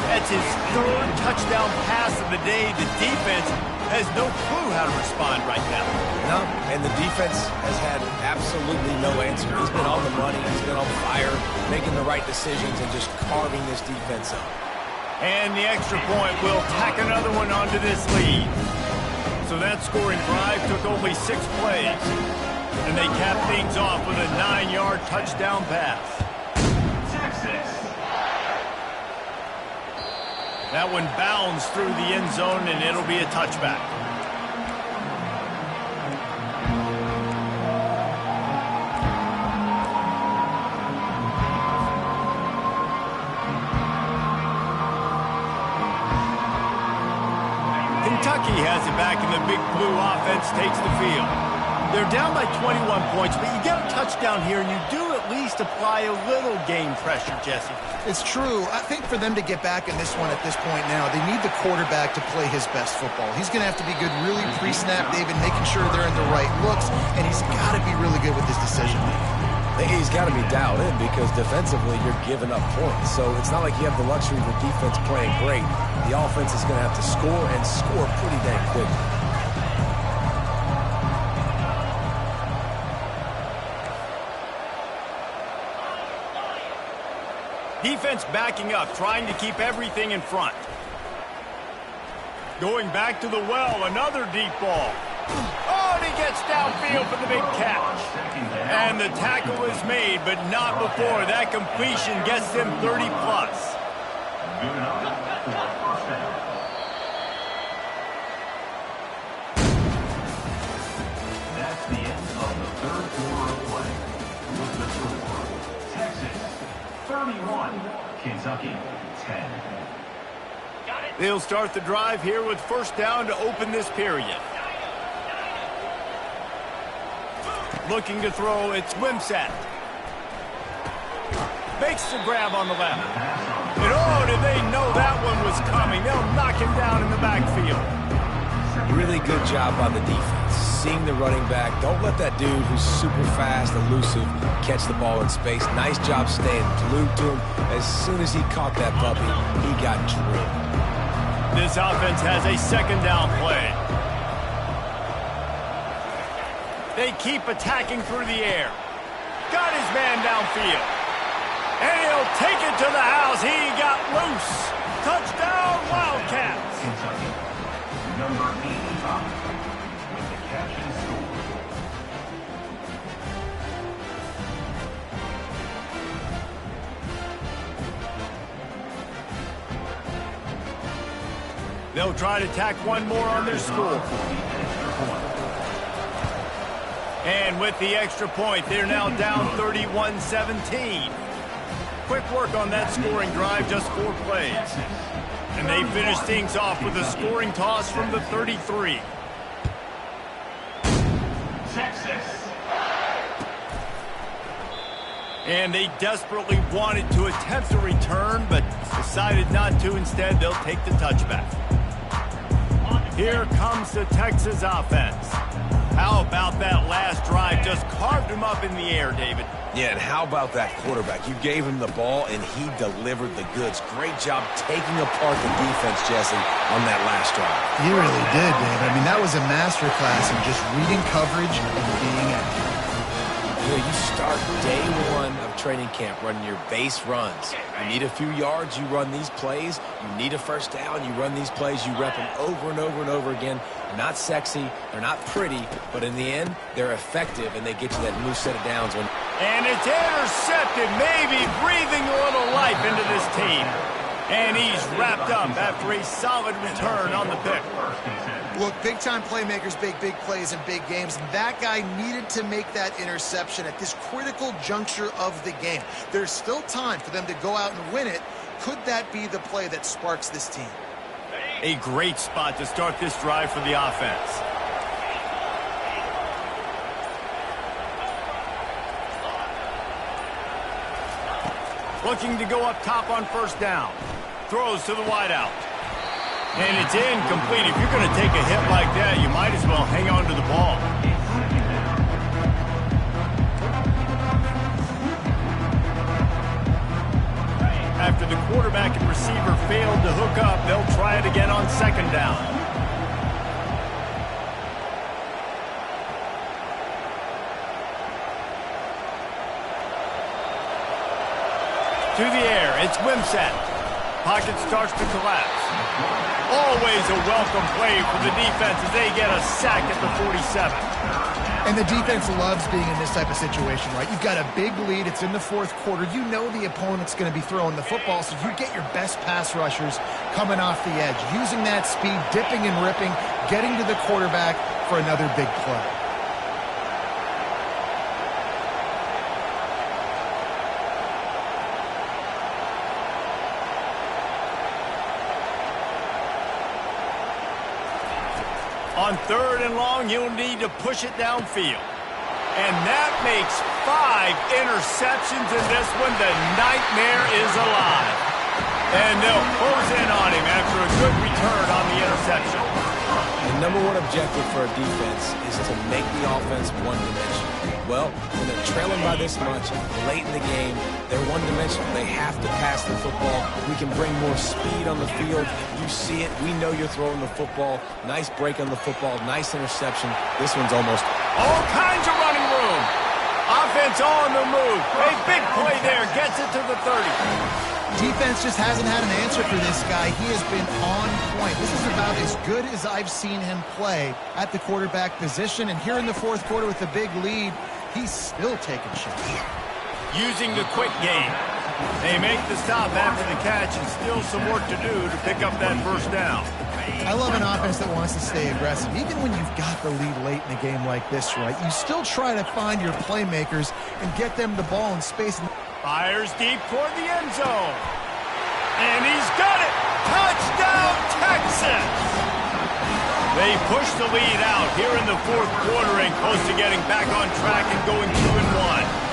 That's his 3rd touchdown pass of the day. The defense has no clue how to respond right now. No, and the defense has had absolutely no answer. He's been on the money. He's been on fire, making the right decisions and just carving this defense up. And the extra point will tack another one onto this lead. So that scoring drive took only 6 plays. And they capped things off with a 9-yard touchdown pass. Texas. That one bounds through the end zone, and it'll be a touchback. Kentucky has it back, and the Big Blue offense takes the field. They're down by 21 points, but you get a touchdown here, and you do at least apply a little game pressure, Jesse. It's true. I think for them to get back in this one at this point now, they need the quarterback to play his best football. He's going to have to be good really pre-snap, David, making sure they're in the right looks, and he's got to be really good with his decision-making. He's got to be dialed in because defensively you're giving up points. So it's not like you have the luxury of the defense playing great. The offense is going to have to score and score pretty dang quick. Defense backing up, trying to keep everything in front. Going back to the well, another deep ball. Oh, and he gets downfield for the big catch. And the tackle is made, but not before. That completion gets them 30-plus. Good enough for a first down. That's the end of the 3rd quarter of play. With the score, Texas 31, Kentucky 10. They'll start the drive here with first down to open this period. Looking to throw, it's Wimsatt. Makes the grab on the left. And oh, did they know that one was coming? They'll knock him down in the backfield. Really good job by the defense. Seeing the running back. Don't let that dude who's super fast, elusive, catch the ball in space. Nice job staying glued to him. As soon as he caught that puppy, he got drilled. This offense has a second down play. They keep attacking through the air. Got his man downfield. And he'll take it to the house. He got loose. Touchdown, Wildcats. Kentucky, number 85, with the catch and score. They'll try to tack one more on their score. And with the extra point, they're now down 31-17. Quick work on that scoring drive, just 4 plays. And they finish things off with a scoring toss from the 33. Texas. And they desperately wanted to attempt a return, but decided not to. Instead, they'll take the touchback. Here comes the Texas offense. How about that last drive? Just carved him up in the air, David. Yeah, and how about that quarterback? You gave him the ball, and he delivered the goods. Great job taking apart the defense, Jesse, on that last drive. He really did, Dave. I mean, that was a masterclass in just reading coverage and being accurate. You start day one of training camp running your base runs. You need a few yards, you run these plays. You need a first down, you run these plays. You rep them over and over and over again. They're not sexy, they're not pretty, but in the end, they're effective, and they get you that new set of downs. And it's intercepted, maybe breathing a little life into this team. And he's wrapped up after a solid return on the pick. Look, big-time playmakers make big plays in big games. That guy needed to make that interception at this critical juncture of the game. There's still time for them to go out and win it. Could that be the play that sparks this team? A great spot to start this drive for the offense. Looking to go up top on first down. Throws to the wideout. And it's incomplete. If you're going to take a hit like that, you might as well hang on to the ball. After the quarterback and receiver failed to hook up, they'll try it again on second down. To the air, it's Wimsatt. Pocket starts to collapse. Always a welcome play for the defense as they get a sack at the 47. And the defense loves being in this type of situation, right? You've got a big lead. It's in the fourth quarter. You know the opponent's going to be throwing the football, so you get your best pass rushers coming off the edge, using that speed, dipping and ripping, getting to the quarterback for another big play. On third and long, you'll need to push it downfield. And that makes 5 interceptions in this one. The nightmare is alive. And they'll close in on him after a good return on the interception. The number one objective for a defense is to make the offense one-dimensional. Well, when they're trailing by this much, late in the game, they're one-dimensional. They have to pass the football. We can bring more speed on the field. You see it. We know you're throwing the football. Nice break on the football. Nice interception. This one's almost all kinds of running room. Offense on the move. A big play there. Gets it to the 30. Defense just hasn't had an answer for this guy. He has been on point. This is about as good as I've seen him play at the quarterback position. And here in the fourth quarter with a big lead, he's still taking shots. Using the quick game. They make the stop after the catch and still some work to do to pick up that first down. I love an offense that wants to stay aggressive. Even when you've got the lead late in a game like this, right, you still try to find your playmakers and get them the ball in space. Fires deep toward the end zone. And he's got it! Touchdown, Texas! They push the lead out here in the fourth quarter and close to getting back on track and going 2-1.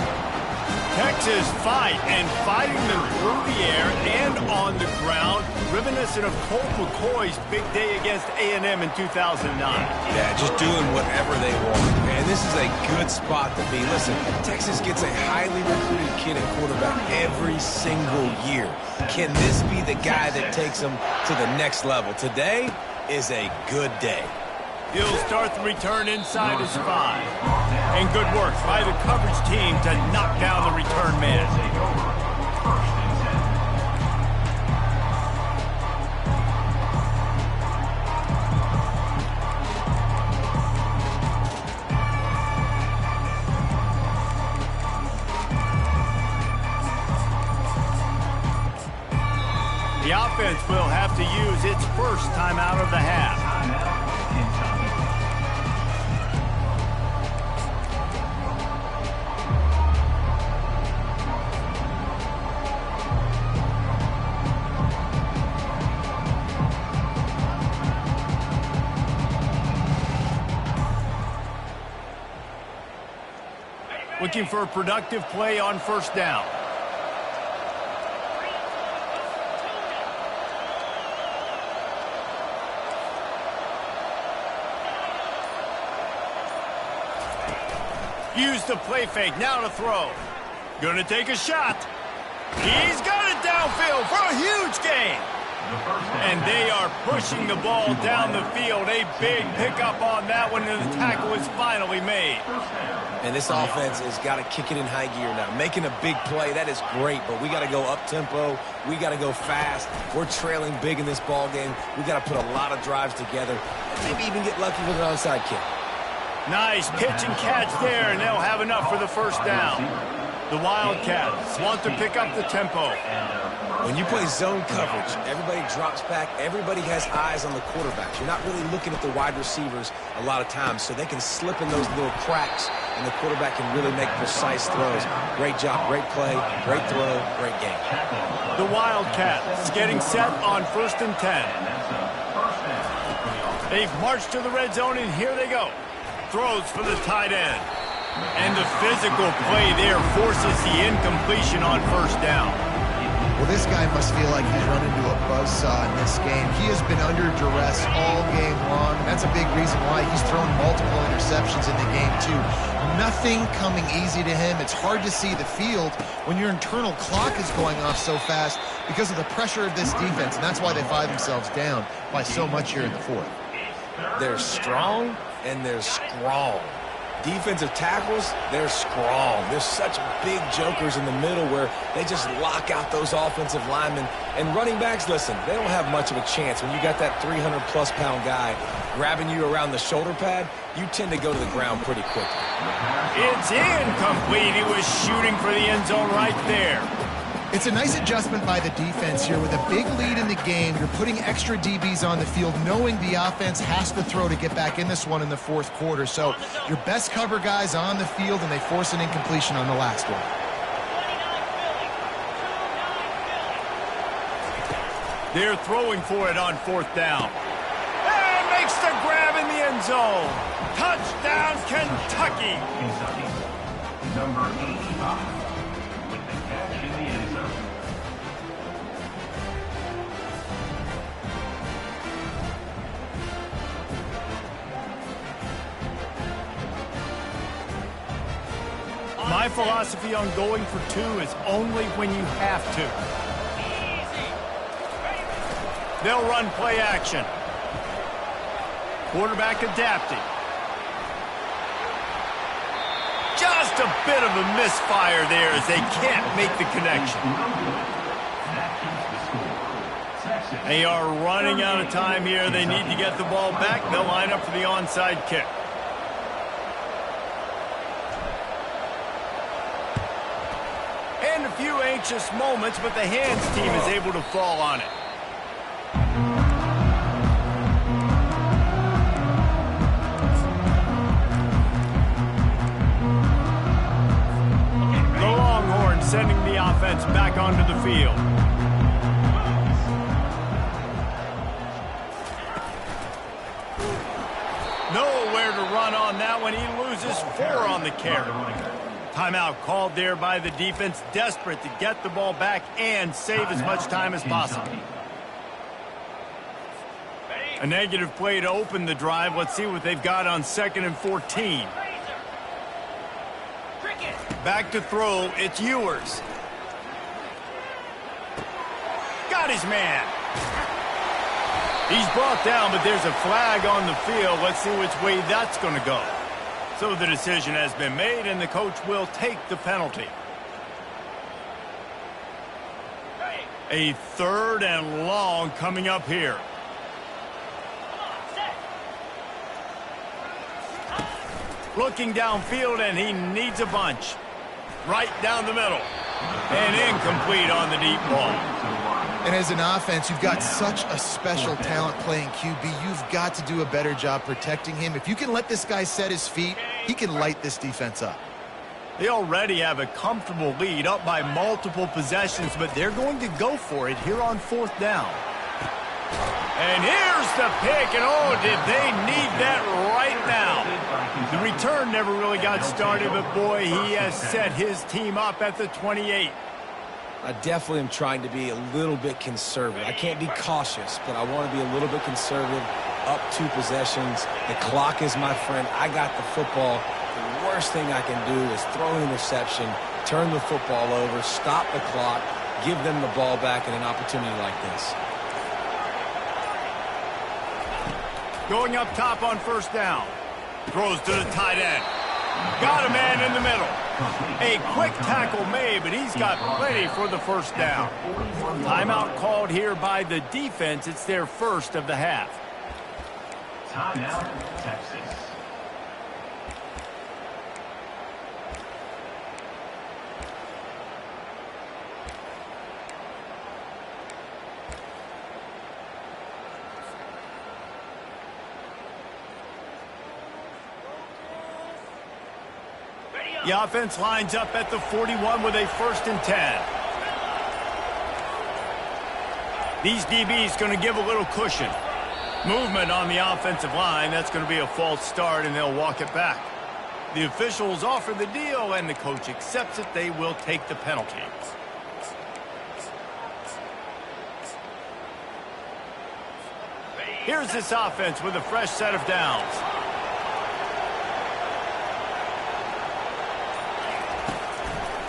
Texas fighting them through the air and on the ground, reminiscent of Colt McCoy's big day against A&M in 2009. Yeah, just doing whatever they want. Man, this is a good spot to be. Listen, Texas gets a highly recruited kid at quarterback every single year. Can this be the guy that takes them to the next level? Today is a good day. He'll start the return inside his 5. And good work by the coverage team to knock down the return man. The offense will have to use its first timeout of the half. Looking for a productive play on first down. Use the play fake, now to throw. Gonna take a shot. He's got it downfield for a huge gain. And they are pushing the ball down the field. A big pickup on that one, and the tackle is finally made. And this offense has got to kick it in high gear now. Making a big play, that is great, but we got to go up-tempo. We got to go fast. We're trailing big in this ball game. We got to put a lot of drives together and maybe even get lucky with an onside kick. Nice pitch and catch there, and they'll have enough for the first down. The Wildcats want to pick up the tempo. When you play zone coverage, everybody drops back. Everybody has eyes on the quarterbacks. You're not really looking at the wide receivers a lot of times, so they can slip in those little cracks, and the quarterback can really make precise throws. Great job, great play, great throw, great game. The Wildcats getting set on 1st and 10. They've marched to the red zone, and here they go. Throws for the tight end. And the physical play there forces the incompletion on first down. Well, this guy must feel like he's run into a buzzsaw in this game. He has been under duress all game long, and that's a big reason why he's thrown multiple interceptions in the game, too. Nothing coming easy to him. It's hard to see the field when your internal clock is going off so fast because of the pressure of this defense, and that's why they find themselves down by so much here in the fourth. They're strong, and they're strong. Defensive tackles, they're strong. There's such big jokers in the middle where they just lock out those offensive linemen. And running backs, listen, they don't have much of a chance. When you got that 300-plus pound guy grabbing you around the shoulder pad, you tend to go to the ground pretty quickly. It's incomplete. He was shooting for the end zone right there. It's a nice adjustment by the defense here. With a big lead in the game, you're putting extra DBs on the field, knowing the offense has to throw to get back in this one in the fourth quarter. So your best cover guys on the field, and they force an incompletion on the last one. They're throwing for it on 4th down. And makes the grab in the end zone. Touchdown, Kentucky. Number 85. In the end zone. My philosophy on going for 2 is only when you have to. They'll run play action. Quarterback adapting. Just a bit of a misfire there as they can't make the connection. They are running out of time here. They need to get the ball back. They'll line up for the onside kick. And a few anxious moments, but the hands team is able to fall on it. Sending the offense back onto the field. Nowhere to run on that one. He loses 4 on the carry. Timeout called there by the defense, desperate to get the ball back and save as much time as possible. A negative play to open the drive. Let's see what they've got on 2nd and 14. Back to throw, it's Ewers. Got his man. He's brought down, but there's a flag on the field. Let's see which way that's going to go. So the decision has been made, and the coach will take the penalty. A 3rd and long coming up here. Looking downfield, and he needs a bunch. Right down the middle. And incomplete on the deep ball. And as an offense, you've got such a special talent playing QB. You've got to do a better job protecting him. If you can let this guy set his feet, he can light this defense up. They already have a comfortable lead, up by multiple possessions, but they're going to go for it here on 4th down. And here's the pick, and oh, did they need that right now. The return never really got started, but boy, he has set his team up at the 28. I definitely am trying to be a little bit conservative. I can't be cautious, but I want to be a little bit conservative. Up 2 possessions. The clock is my friend. I got the football. The worst thing I can do is throw an interception, turn the football over, stop the clock, give them the ball back in an opportunity like this. Going up top on first down. Throws to the tight end. Got a man in the middle. A quick tackle made, but he's got plenty for the first down. Timeout called here by the defense. It's their first of the half. Timeout, Texas. The offense lines up at the 41 with a 1st and 10. These DBs going to give a little cushion. Movement on the offensive line. That's going to be a false start, and they'll walk it back. The officials offer the deal, and the coach accepts it. They will take the penalty. Here's this offense with a fresh set of downs.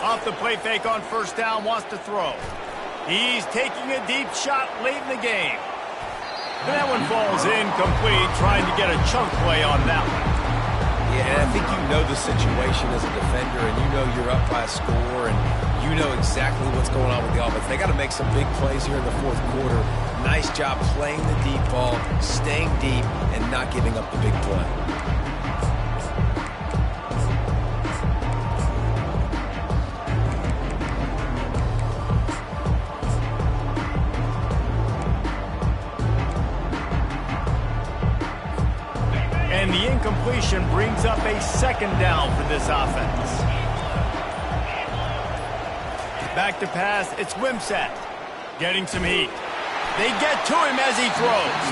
Off the play fake on first down, wants to throw. He's taking a deep shot late in the game. And that one falls incomplete, trying to get a chunk play on that one. Yeah, and I think you know the situation as a defender, and you know you're up by a score, and you know exactly what's going on with the offense. They got to make some big plays here in the 4th quarter. Nice job playing the deep ball, staying deep, and not giving up the big play. And the incompletion brings up a 2nd down for this offense. Back to pass, it's Wimsatt. Getting some heat. They get to him as he throws.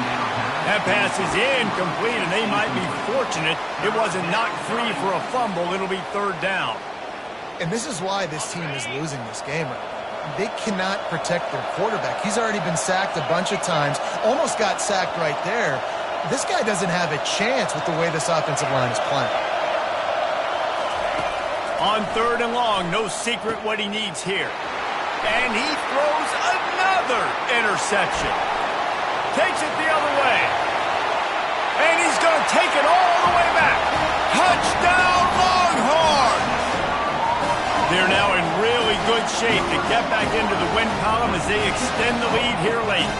That pass is incomplete, and they might be fortunate it wasn't knocked free for a fumble. It'll be 3rd down. And this is why this team is losing this game right now. They cannot protect their quarterback. He's already been sacked a bunch of times. Almost got sacked right there. This guy doesn't have a chance with the way this offensive line is playing. On 3rd and long, no secret what he needs here. And he throws another interception. Takes it the other way. And he's going to take it all the way back. Touchdown, Longhorns! They're now in really good shape to get back into the win column as they extend the lead here late.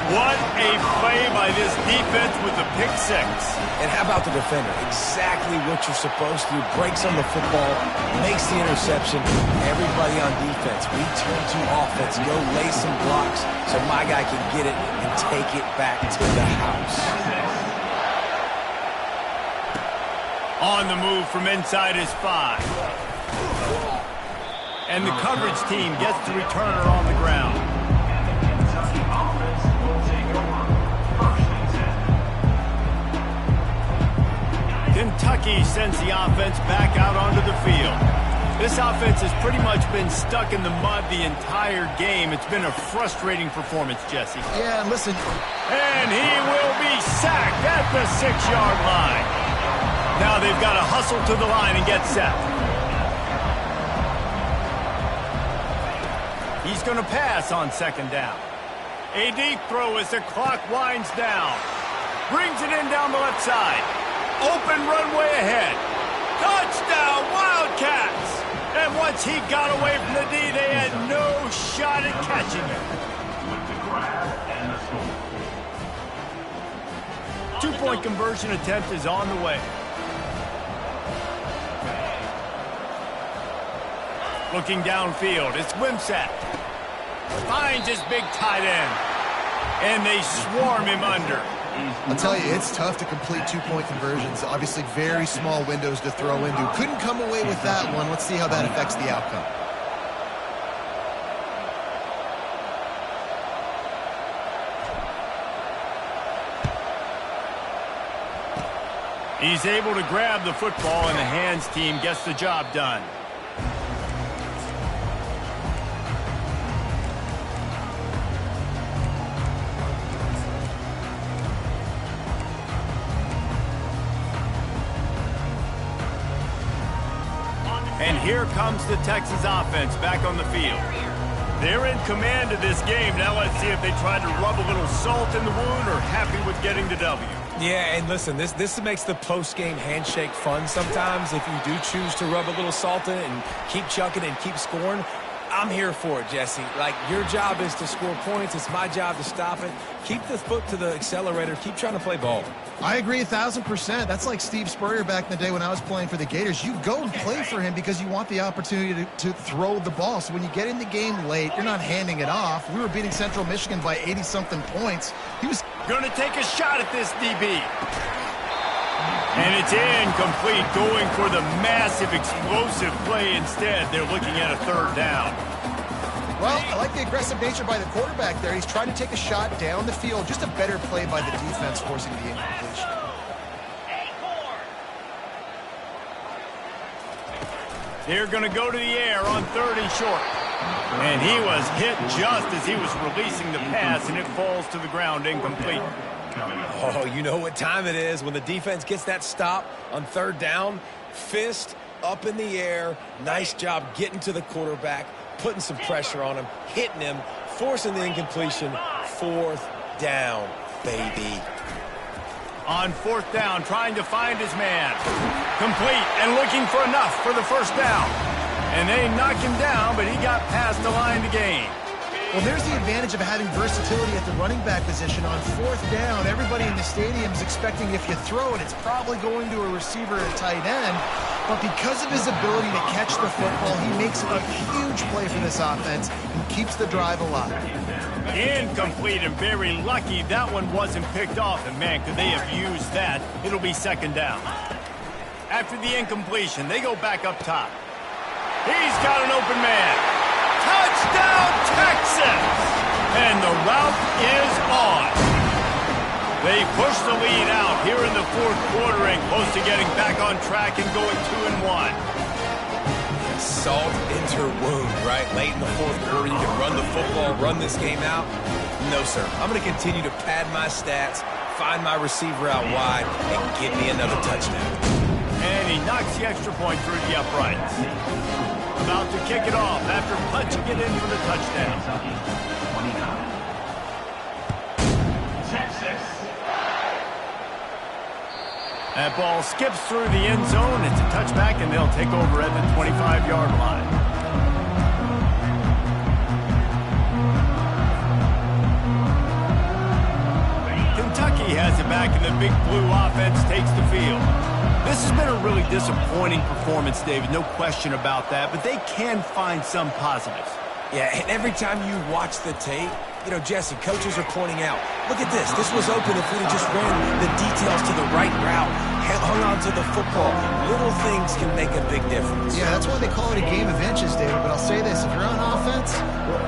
What a play by this defense with the pick 6. And how about the defender? Exactly what you're supposed to do. Breaks on the football, makes the interception. Everybody on defense, we turn to offense. Go lay some blocks so my guy can get it and take it back to the house. On the move from inside his 5. And the coverage team gets the returner on the ground. Kentucky offense will take over 1st and 10. Kentucky sends the offense back out onto the field. This offense has pretty much been stuck in the mud the entire game. It's been a frustrating performance, Jesse. Yeah, and listen. And he will be sacked at the 6-yard line. Now they've got to hustle to the line and get set. He's going to pass on 2nd down. A deep throw as the clock winds down. Brings it in down the left side. Open runway ahead. Touchdown, Wildcats! And once he got away from the D, they had no shot at catching him. With the grab and the score. 2-point conversion attempt is on the way. Looking downfield, it's Wimsatt. Finds his big tight end. And they swarm him under. I'll tell you, it's tough to complete 2-point conversions. Obviously, very small windows to throw into. Couldn't come away with that one. Let's see how that affects the outcome. He's able to grab the football, and the hands team gets the job done. And here comes the Texas offense back on the field. They're in command of this game. Now let's see if they try to rub a little salt in the wound or happy with getting the W. Yeah, and listen, this makes the post-game handshake fun sometimes if you do choose to rub a little salt in it and keep chucking and keep scoring. I'm here for it, Jesse. Like, your job is to score points. It's my job to stop it. Keep the foot to the accelerator. Keep trying to play ball. I agree 1,000%. That's like Steve Spurrier back in the day when I was playing for the Gators. You go and play for him because you want the opportunity to throw the ball. So when you get in the game late, you're not handing it off. We were beating Central Michigan by 80-something points. He was going to take a shot at this DB. And it's incomplete, going for the massive explosive play instead. They're looking at a third down. Well, I like the aggressive nature by the quarterback there. He's trying to take a shot down the field. Just a better play by the defense forcing the incompletion. They're going to go to the air on 3rd and short. And he was hit just as he was releasing the pass, and it falls to the ground incomplete. Oh, you know what time it is when the defense gets that stop on 3rd down. Fist up in the air. Nice job getting to the quarterback, putting some pressure on him, hitting him, forcing the incompletion. 4th down, baby. On 4th down, trying to find his man. Complete and looking for enough for the first down. And they knock him down, but he got past the line to gain. Well, there's the advantage of having versatility at the running back position. On 4th down, everybody in the stadium is expecting if you throw it, it's probably going to a receiver at tight end. But because of his ability to catch the football, he makes a huge play for this offense and keeps the drive alive. Incomplete, and very lucky that one wasn't picked off. And man, could they have used that? It'll be 2nd down. After the incompletion, they go back up top. He's got an open man. Touchdown, Texas! And the route is on. They push the lead out here in the 4th quarter and close to getting back on track and going 2-1. Salt into wound, right? Late in the 4th quarter, you can run the football, run this game out. No, sir. I'm going to continue to pad my stats, find my receiver out wide, and get me another touchdown. And he knocks the extra point through the uprights. About to kick it off after punching it in for the touchdown. Texas. That ball skips through the end zone. It's a touchback, and they'll take over at the 25-yard line. Kentucky has it back, and the Big Blue offense takes the field. This has been a really disappointing performance, David, no question about that, but they can find some positives. Yeah, and every time you watch the tape, you know, Jesse, coaches are pointing out, look at this. This was open if we'd have just ran the details to the right route, hung on to the football. Little things can make a big difference. Yeah, that's why they call it a game of inches, David. But I'll say this, if you're on offense,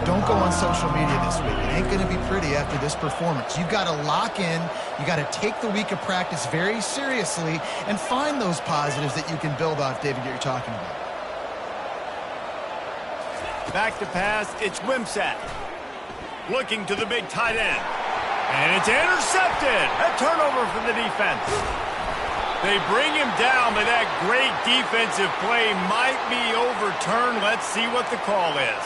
don't go on social media this week. It ain't going to be pretty after this performance. You've got to lock in. You got to take the week of practice very seriously and find those positives that you can build off, David, that you're talking about. Back to pass, it's Wimsatt. Looking to the big tight end. And it's intercepted. A turnover for the defense. They bring him down, but that great defensive play might be overturned. Let's see what the call is.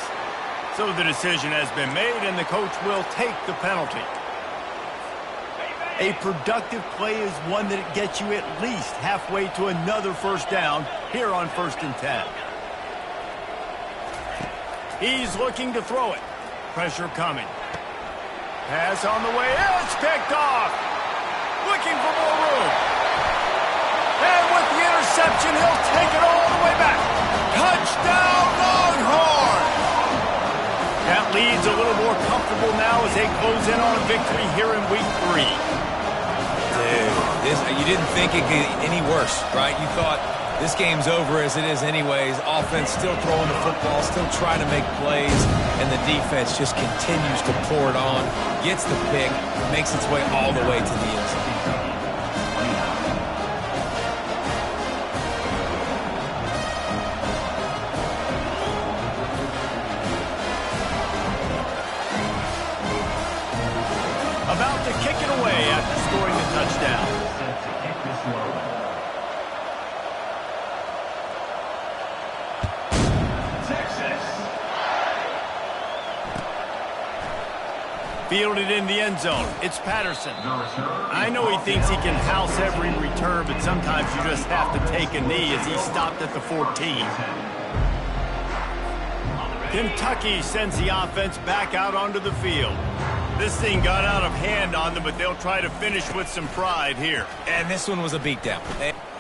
So the decision has been made, and the coach will take the penalty. A productive play is one that gets you at least halfway to another first down here on 1st and 10. He's looking to throw it. Pressure coming. Pass on the way. It's picked off. Looking for more room. And with the interception, he'll take it all the way back. Touchdown, Longhorn! That lead's a little more comfortable now as they close in on a victory here in Week 3. Dude, you didn't think it could get any worse, right? You thought this game's over as it is anyways. Offense still throwing the football, still trying to make plays, and the defense just continues to pour it on, gets the pick, makes its way all the way to the end zone. About to kick it away after scoring a touchdown. Set to kick this one away. Texas. Fielded in the end zone. It's Patterson. The return. I know he thinks he can house every return, but sometimes you just have to take a knee as he stopped at the 14. Kentucky sends the offense back out onto the field. This thing got out of hand on them, but they'll try to finish with some pride here. And this one was a beatdown.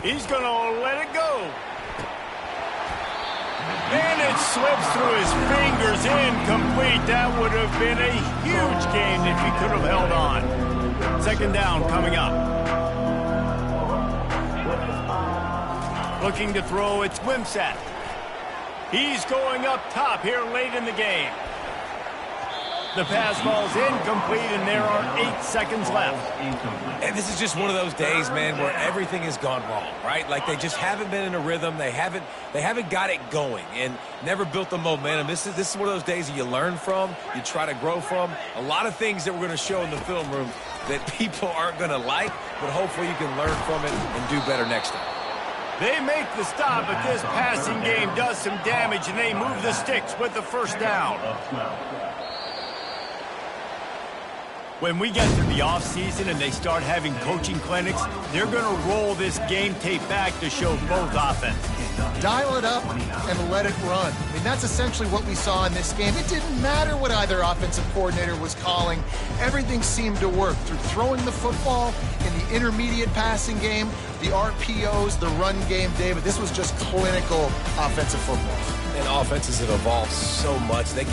He's going to let it go. And it slips through his fingers, incomplete. That would have been a huge gain if he could have held on. Second down coming up. Looking to throw, it's Wimsatt. He's going up top here late in the game. The pass ball's incomplete, and there are 8 seconds left. And this is just one of those days, man, where everything has gone wrong, right? Like they just haven't been in a rhythm. They haven't got it going and never built the momentum. This is one of those days that you learn from, you try to grow from. A lot of things that we're going to show in the film room that people aren't going to like, but hopefully you can learn from it and do better next time. They make the stop, but this passing game does some damage, and they move the sticks with the first down. When we get to the offseason and they start having coaching clinics, they're going to roll this game tape back to show both offenses. Dial it up and let it run. I mean, that's essentially what we saw in this game. It didn't matter what either offensive coordinator was calling. Everything seemed to work through throwing the football in the intermediate passing game, the RPOs, the run game, David. This was just clinical offensive football. And offenses have evolved so much. They can